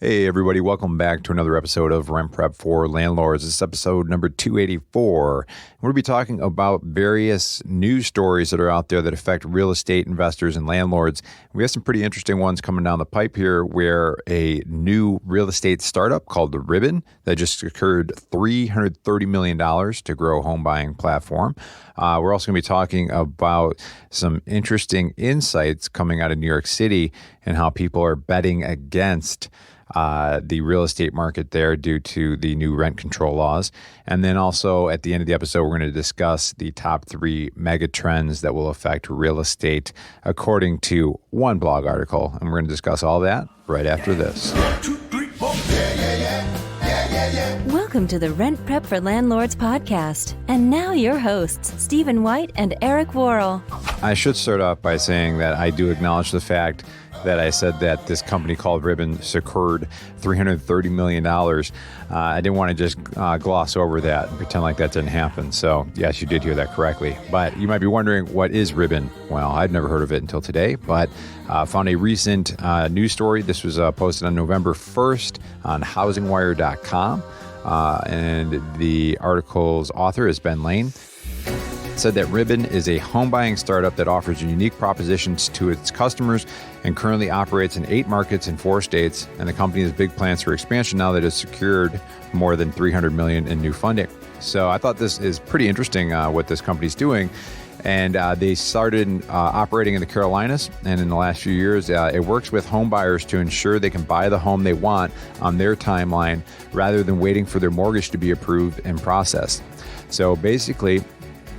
Hey, everybody. Welcome back to another episode of Rent Prep for Landlords. This is episode number 284. We're going to be talking about various news stories that are out there that affect real estate investors and landlords. We have some pretty interesting ones coming down the pipe here where a new real estate startup called The Ribbon that just secured $330 million to grow a home buying platform. We're also going to be talking about some interesting insights coming out of New York City and how people are betting against the real estate market there due to the new rent control laws. And then also at the end of the episode, we're going to discuss the top 3 mega trends that will affect real estate according to one blog article. And we're going to discuss all that right after this. 1, 2, 3, 4. Welcome to the Rent Prep for Landlords podcast. And now your hosts, Stephen White and Eric Worrell. I should start off by saying that I do acknowledge the fact that I said that this company called Ribbon secured $330 million. I didn't want to just gloss over that and pretend like that didn't happen. So yes, you did hear that correctly. But you might be wondering, what is Ribbon? Well, I'd never heard of it until today, but found a recent news story. This was posted on November 1st on housingwire.com. And the article's author is Ben Lane. Said that Ribbon is a home buying startup that offers unique propositions to its customers and currently operates in 8 markets in 4 states. And the company has big plans for expansion now that it's secured more than $300 million in new funding. So I thought this is pretty interesting what this company's doing. And they started operating in the Carolinas. And in the last few years, it works with home buyers to ensure they can buy the home they want on their timeline rather than waiting for their mortgage to be approved and processed. So basically,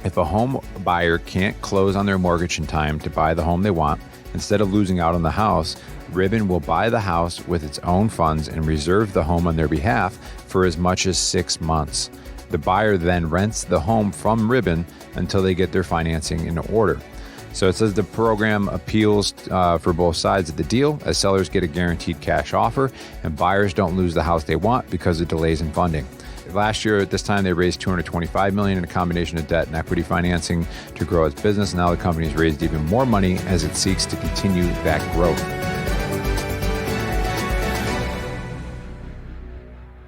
if a home buyer can't close on their mortgage in time to buy the home they want, instead of losing out on the house, Ribbon will buy the house with its own funds and reserve the home on their behalf for as much as 6 months. The buyer then rents the home from Ribbon until they get their financing in order. So it says the program appeals for both sides of the deal, as sellers get a guaranteed cash offer and buyers don't lose the house they want because of delays in funding. Last year at this time, they raised $225 million in a combination of debt and equity financing to grow its business. Now the company has raised even more money as it seeks to continue that growth.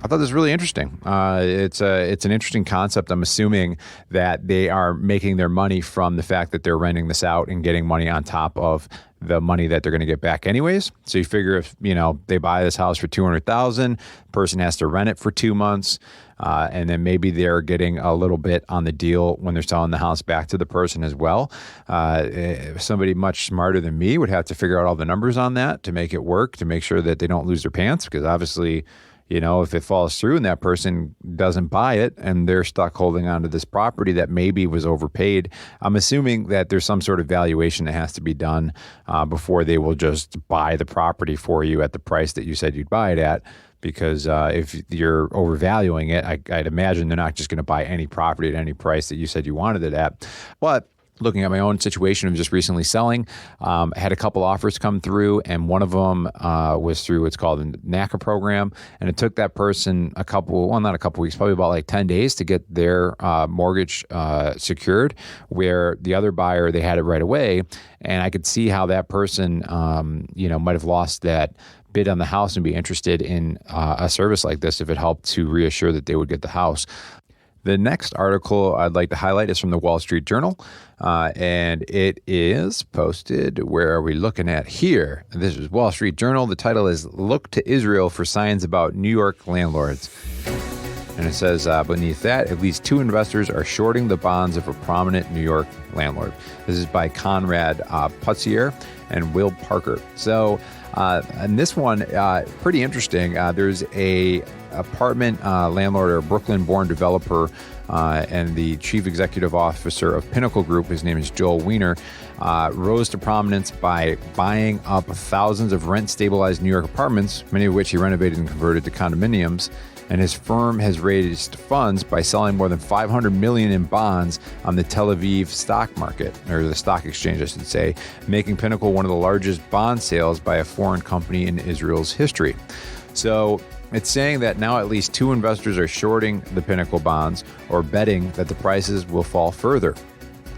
I thought this was really interesting. It's an interesting concept. I'm assuming that they are making their money from the fact that they're renting this out and getting money on top of the money that they're going to get back anyways. So you figure if, they buy this house for $200,000, person has to rent it for 2 months, and then maybe they're getting a little bit on the deal when they're selling the house back to the person as well. Somebody much smarter than me would have to figure out all the numbers on that to make it work, to make sure that they don't lose their pants, because obviously, if it falls through and that person doesn't buy it and they're stuck holding on to this property that maybe was overpaid, I'm assuming that there's some sort of valuation that has to be done before they will just buy the property for you at the price that you said you'd buy it at. Because if you're overvaluing it, I'd imagine they're not just going to buy any property at any price that you said you wanted it at. But looking at my own situation of just recently selling, I had a couple offers come through, and one of them was through what's called the NACA program. And it took that person not a couple weeks, probably about like 10 days to get their mortgage secured, where the other buyer, they had it right away. And I could see how that person, might have lost that bid on the house and be interested in a service like this if it helped to reassure that they would get the house. The next article I'd like to highlight is from the Wall Street Journal, and it is posted. Where are we looking at here? This is Wall Street Journal. The title is "Look to Israel for Signs About New York Landlords." And it says beneath that, at least 2 investors are shorting the bonds of a prominent New York landlord. This is by Conrad Putzier and Will Parker. So, and this one, pretty interesting. There's a apartment landlord or Brooklyn-born developer and the chief executive officer of Pinnacle Group, his name is Joel Wiener, rose to prominence by buying up thousands of rent-stabilized New York apartments, many of which he renovated and converted to condominiums. And his firm has raised funds by selling more than $500 million in bonds on the Tel Aviv stock market, or the stock exchange, I should say, making Pinnacle one of the largest bond sales by a foreign company in Israel's history. So it's saying that now at least 2 investors are shorting the Pinnacle bonds or betting that the prices will fall further.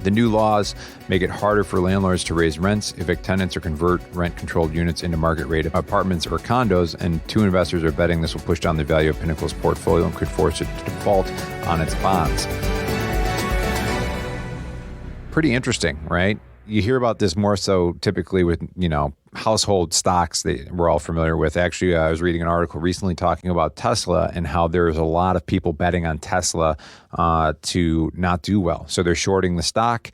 The new laws make it harder for landlords to raise rents, evict tenants, or convert rent-controlled units into market-rate apartments or condos, and two investors are betting this will push down the value of Pinnacle's portfolio and could force it to default on its bonds. Pretty interesting, right? You hear about this more so typically with, household stocks that we're all familiar with. Actually, I was reading an article recently talking about Tesla and how there's a lot of people betting on Tesla to not do well. So they're shorting the stock,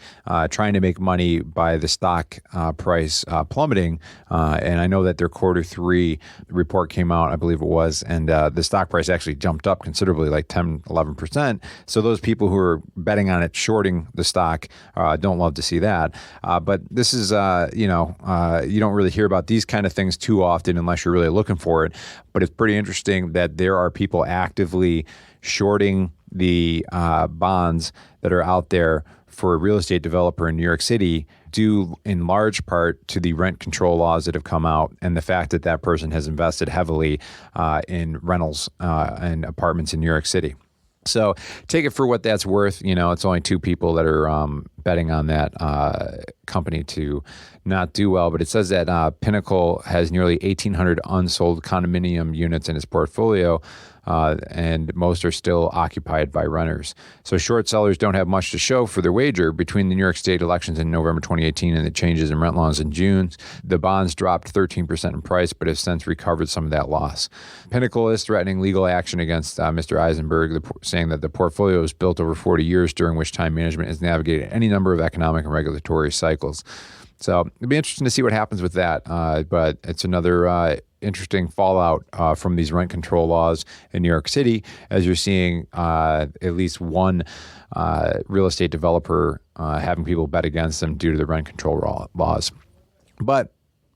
trying to make money by the stock price plummeting. And I know that their Q3 report came out, I believe it was, and the stock price actually jumped up considerably, like 10, 11%. So those people who are betting on it, shorting the stock, don't love to see that. But this is, you don't really hear about these kind of things too often unless you're really looking for it. But it's pretty interesting that there are people actively shorting the bonds that are out there for a real estate developer in New York City, due in large part to the rent control laws that have come out and the fact that that person has invested heavily in rentals and apartments in New York City. So take it for what that's worth. It's only two people that are betting on that company to not do well. But it says that Pinnacle has nearly 1,800 unsold condominium units in its portfolio, and most are still occupied by renters. So short sellers don't have much to show for their wager. Between the New York State elections in November 2018 and the changes in rent laws in June, the bonds dropped 13% in price, but have since recovered some of that loss. Pinnacle is threatening legal action against Mr. Eisenberg, saying that the portfolio was built over 40 years, during which time management has navigated any number of economic and regulatory cycles. So it'll be interesting to see what happens with that. But it's another interesting fallout from these rent control laws in New York City, as you're seeing at least one real estate developer having people bet against them due to the rent control laws. But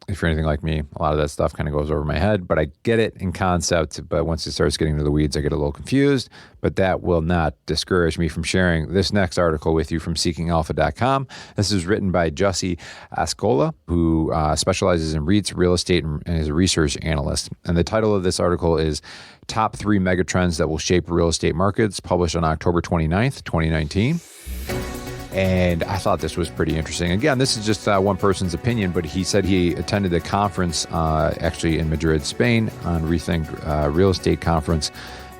if you're anything like me, a lot of that stuff kind of goes over my head, but I get it in concept. But once it starts getting into the weeds, I get a little confused. But that will not discourage me from sharing this next article with you from SeekingAlpha.com. This is written by Jussi Askola, who specializes in REITs, real estate, and is a research analyst. And the title of this article is Top 3 Megatrends That Will Shape Real Estate Markets, published on October 29th, 2019. And I thought this was pretty interesting. Again, this is just one person's opinion, but he said he attended a conference actually in Madrid, Spain, on Rethink Real Estate Conference,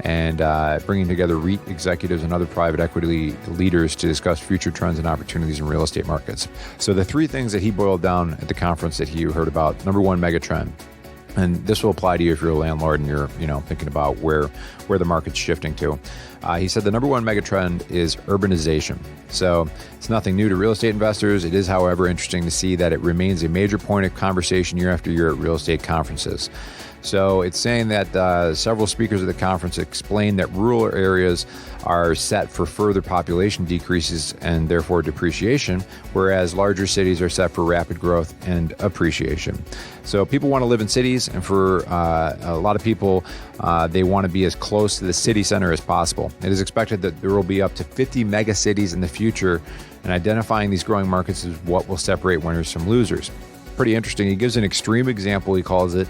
and bringing together REIT executives and other private equity leaders to discuss future trends and opportunities in real estate markets. So the three things that he boiled down at the conference that he heard about: number one, megatrend. And this will apply to you if you're a landlord and you're, thinking about where the market's shifting to. He said the number one megatrend is urbanization. So it's nothing new to real estate investors. It is, however, interesting to see that it remains a major point of conversation year after year at real estate conferences. So it's saying that several speakers at the conference explained that rural areas are set for further population decreases and therefore depreciation, whereas larger cities are set for rapid growth and appreciation. So people want to live in cities, and for a lot of people, they want to be as close to the city center as possible. It is expected that there will be up to 50 mega cities in the future, and identifying these growing markets is what will separate winners from losers. Pretty interesting. He gives an extreme example, he calls it,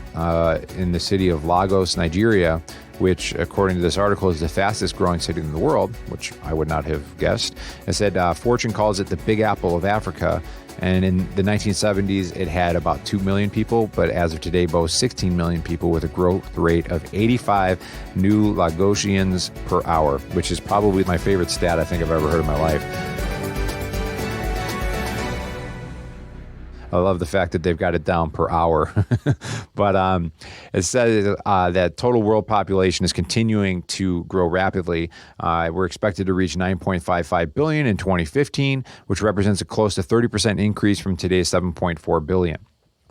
in the city of Lagos, Nigeria, which, according to this article, is the fastest growing city in the world, which I would not have guessed. It said Fortune calls it the Big Apple of Africa. And in the 1970s, it had about 2 million people, but as of today, boasts 16 million people with a growth rate of 85 new Lagosians per hour, which is probably my favorite stat I think I've ever heard in my life. I love the fact that they've got it down per hour. But it says that total world population is continuing to grow rapidly. We're expected to reach 9.55 billion in 2015, which represents a close to 30% increase from today's 7.4 billion.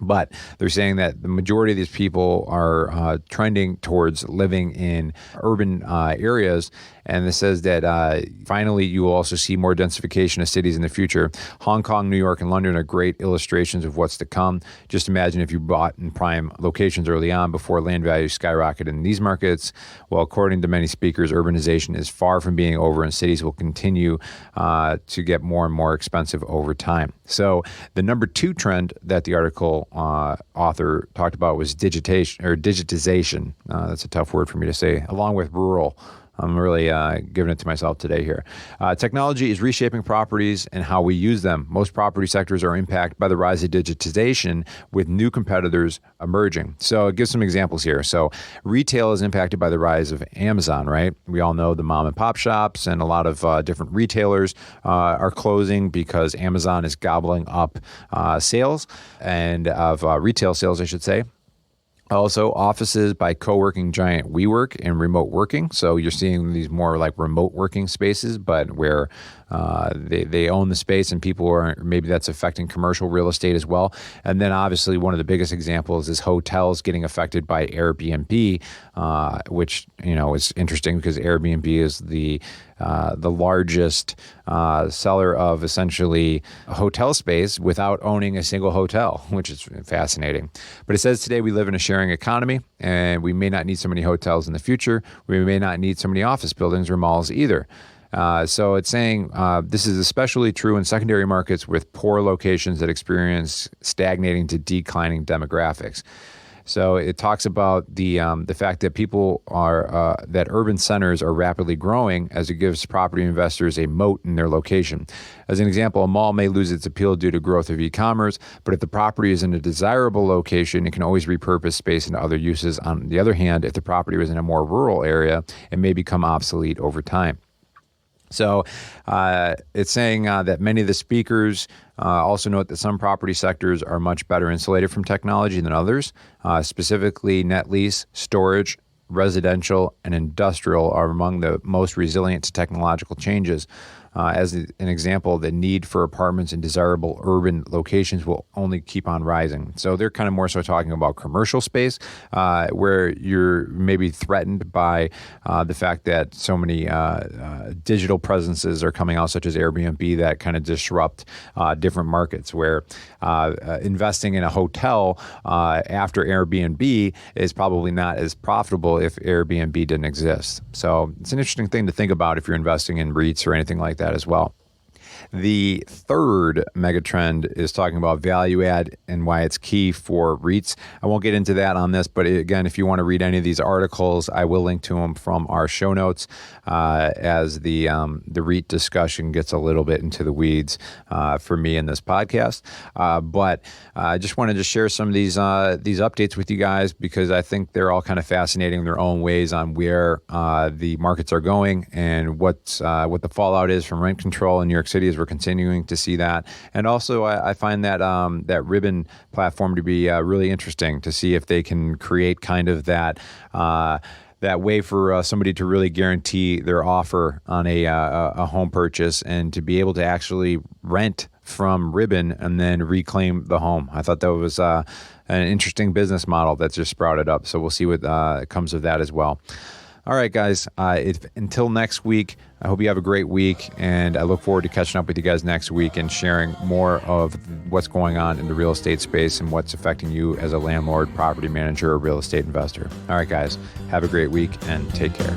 But they're saying that the majority of these people are trending towards living in urban areas. And this says that finally, you will also see more densification of cities in the future. Hong Kong, New York, and London are great illustrations of what's to come. Just imagine if you bought in prime locations early on before land values skyrocketed in these markets. Well, according to many speakers, urbanization is far from being over, and cities will continue to get more and more expensive over time. So the number two trend that the article author talked about was digitization. That's a tough word for me to say, along with rural I'm really giving it to myself today here. Technology is reshaping properties and how we use them. Most property sectors are impacted by the rise of digitization, with new competitors emerging. So give some examples here. So retail is impacted by the rise of Amazon, right? We all know the mom and pop shops and a lot of different retailers are closing because Amazon is gobbling up sales and of retail sales, I should say. Also, offices by co-working giant WeWork and remote working. So you're seeing these more like remote working spaces, but where they own the space and people are, maybe that's affecting commercial real estate as well. And then obviously one of the biggest examples is hotels getting affected by Airbnb, which, is interesting because Airbnb is the largest seller of essentially a hotel space without owning a single hotel, which is fascinating. But it says today we live in a sharing economy, and we may not need so many hotels in the future. We may not need so many office buildings or malls either. So it's saying this is especially true in secondary markets with poor locations that experience stagnating to declining demographics. So it talks about the fact that people are that urban centers are rapidly growing as it gives property investors a moat in their location. As an example, a mall may lose its appeal due to growth of e-commerce, but if the property is in a desirable location, it can always repurpose space into other uses. On the other hand, if the property was in a more rural area, it may become obsolete over time. So it's saying that many of the speakers also note that some property sectors are much better insulated from technology than others. Specifically, net lease, storage, residential, and industrial are among the most resilient to technological changes. As an example, the need for apartments in desirable urban locations will only keep on rising. So they're kind of more so talking about commercial space, where you're maybe threatened by the fact that so many digital presences are coming out, such as Airbnb, that kind of disrupt different markets, where investing in a hotel after Airbnb is probably not as profitable if Airbnb didn't exist. So it's an interesting thing to think about if you're investing in REITs or anything like that as well. The third megatrend is talking about value add and why it's key for REITs. I won't get into that on this, but again, if you want to read any of these articles, I will link to them from our show notes as the REIT discussion gets a little bit into the weeds for me in this podcast. But I just wanted to share some of these updates with you guys because I think they're all kind of fascinating in their own ways on where the markets are going and what the fallout is from rent control in New York City as we're continuing to see that. And also I find that that Ribbon platform to be really interesting to see if they can create kind of that way for somebody to really guarantee their offer on a home purchase and to be able to actually rent from Ribbon and then reclaim the home. I thought that was an interesting business model that's just sprouted up. So we'll see what comes of that as well. All right, guys, until next week, I hope you have a great week, and I look forward to catching up with you guys next week and sharing more of what's going on in the real estate space and what's affecting you as a landlord, property manager, or real estate investor. All right, guys, have a great week and take care.